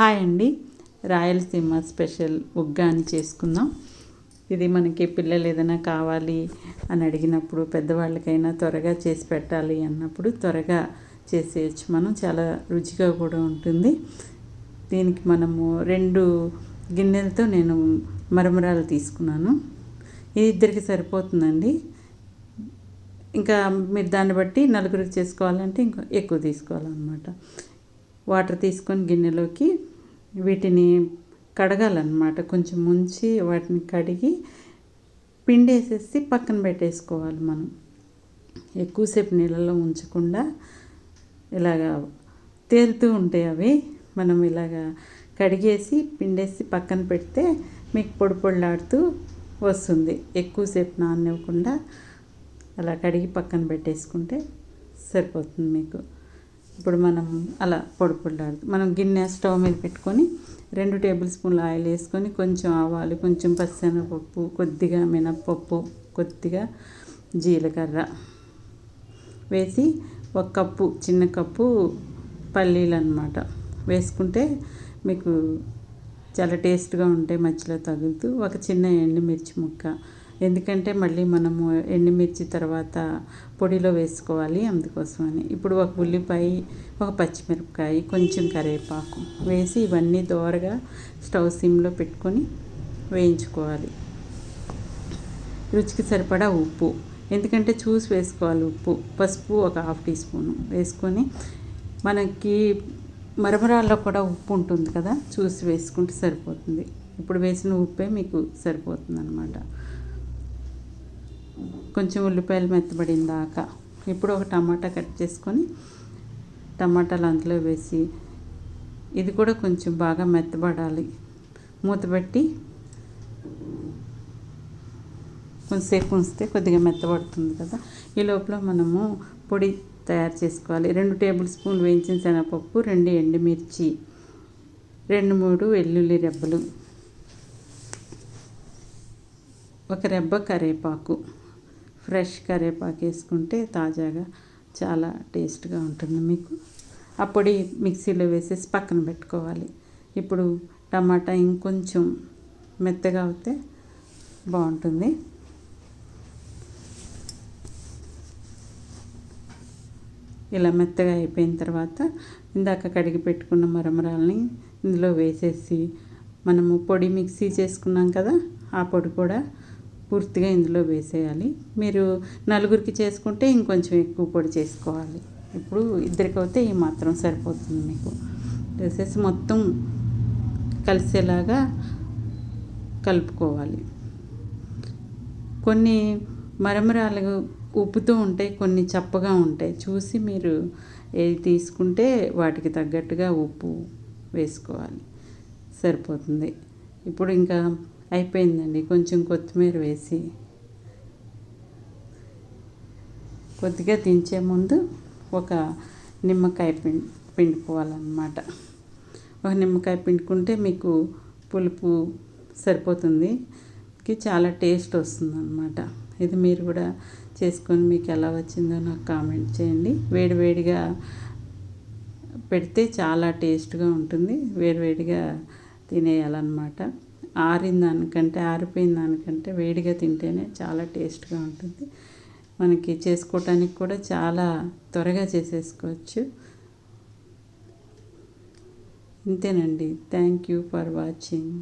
Hi అండి, Rayalaseema special uggani చేసుకుందాం. ఇది మనకి పిల్లలు ఏదైనా కావాలి అని అడిగినప్పుడు, పెద్దవాళ్ళకైనా త్వరగా చేసి పెట్టాలి అన్నప్పుడు త్వరగా చేసేయచ్చు. మనం చాలా రుచిగా కూడా ఉంటుంది. దీనికి మనము 2 గిన్నెలతో నేను మరమరాలు తీసుకున్నాను. ఇది ఇద్దరికి సరిపోతుందండి. ఇంకా మీరు దాన్ని బట్టి నలుగురికి చేసుకోవాలంటే ఇంకా ఎక్కువ తీసుకోవాలన్నమాట. వాటర్ తీసుకొని గిన్నెలోకి వీటిని కడగాలన్నమాట. కొంచెం ముంచి వాటిని కడిగి పిండేసేసి పక్కన పెట్టేసుకోవాలి. మనం ఎక్కువసేపు నీళ్ళలో ఉంచకుండా ఇలాగా తేలుతూ ఉంటాయి అవి. మనం ఇలాగా కడిగేసి పిండేసి పక్కన పెడితే మీకు పొడి పొడిలాడుతూ వస్తుంది. ఎక్కువసేపు నాననివ్వకుండా అలా కడిగి పక్కన పెట్టేసుకుంటే సరిపోతుంది మీకు. ఇప్పుడు మనం అలా పొడి పొడిలాడుతూ మనం గిన్నె స్టవ్ మీద పెట్టుకొని 2 టేబుల్ స్పూన్ల ఆయిల్ వేసుకొని, కొంచెం ఆవాలు, కొంచెం పచ్చెనగపప్పు, కొద్దిగా మినప్పప్పు, కొద్దిగా జీలకర్ర వేసి 1 కప్పు, చిన్న కప్పు పల్లీలు అన్నమాట వేసుకుంటే మీకు చాలా టేస్ట్గా ఉంటాయి. మధ్యలో తగులుతూ ఒక చిన్న ఎండుమిర్చి ముక్క, ఎందుకంటే మళ్ళీ మనము ఎండుమిర్చి తర్వాత పొడిలో వేసుకోవాలి, అందుకోసమని. ఇప్పుడు 1 ఉల్లిపాయ, 1 పచ్చిమిరపకాయ, కొంచెం కరివేపాకు వేసి ఇవన్నీ దోరగా స్టవ్ సిమ్లో పెట్టుకొని వేయించుకోవాలి. రుచికి సరిపడా ఉప్పు, ఎందుకంటే చూసి వేసుకోవాలి ఉప్పు. పసుపు 1 హాఫ్ టీ స్పూను వేసుకొని, మనకి మరమరాల్లో కూడా ఉప్పు ఉంటుంది కదా, చూసి వేసుకుంటే సరిపోతుంది. ఇప్పుడు వేసిన ఉప్పే మీకు సరిపోతుంది అన్నమాట. కొంచెం ఉల్లిపాయలు మెత్తబడిన దాకా. ఇప్పుడు 1 టమాటా కట్ చేసుకొని టమాటాలు అందులో వేసి ఇది కూడా కొంచెం బాగా మెత్తబడాలి. మూత పెట్టి కొంచెంసేపు ఉంచితే కొద్దిగా మెత్తబడుతుంది కదా. ఈ లోపల మనము పొడి తయారు చేసుకోవాలి. 2 టేబుల్ స్పూన్లు వేయించిన శనగపప్పు, 2 ఎండుమిర్చి, 2-3 వెల్లుల్లి రెబ్బలు, 1 రెబ్బ కరివేపాకు. ఫ్రెష్ కరివేపాకు వేసుకుంటే తాజాగా చాలా టేస్ట్గా ఉంటుంది మీకు. ఆ పొడి మిక్సీలో వేసేసి పక్కన పెట్టుకోవాలి. ఇప్పుడు టమాటా ఇంకొంచెం మెత్తగా అవుతే బాగుంటుంది. ఇలా మెత్తగా అయిపోయిన తర్వాత ఇందాక కడిగి పెట్టుకున్న మరమరాలని ఇందులో వేసేసి, మనము పొడి మిక్సీ చేసుకున్నాం కదా, ఆ పొడి కూడా పూర్తిగా ఇందులో వేసేయాలి. మీరు నలుగురికి చేసుకుంటే ఇంకొంచెం ఎక్కువ పొడి చేసుకోవాలి. ఇప్పుడు ఇద్దరికి అయితే ఈ మాత్రం సరిపోతుంది మీకు. వేసేసి మొత్తం కలిసేలాగా కలుపుకోవాలి. కొన్ని మరమరాలు ఉప్పుతూ ఉంటాయి, కొన్ని చప్పగా ఉంటాయి. చూసి మీరు ఏది తీసుకుంటే వాటికి తగ్గట్టుగా ఉప్పు వేసుకోవాలి, సరిపోతుంది. ఇప్పుడు ఇంకా అయిపోయిందండి. కొంచెం కొత్తిమీర వేసి కొద్దిగా దించే ముందు 1 నిమ్మకాయ పిండుకోవాలన్నమాట. 1 నిమ్మకాయ పిండుకుంటే మీకు పులుపు సరిపోతుంది, చాలా టేస్ట్ వస్తుందన్నమాట. ఇది మీరు కూడా చేసుకొని మీకు ఎలా వచ్చిందో నాకు కామెంట్ చేయండి. వేడివేడిగా పెడితే చాలా టేస్ట్గా ఉంటుంది. వేడివేడిగా తినేయాలన్నమాట. ఆరిపోయిన దానికంటే వేడిగా తింటేనే చాలా టేస్ట్గా ఉంటుంది. మనకి చేసుకోవటానికి కూడా చాలా త్వరగా చేసేసుకోవచ్చు. ఇంతేనండి. Thank you for watching.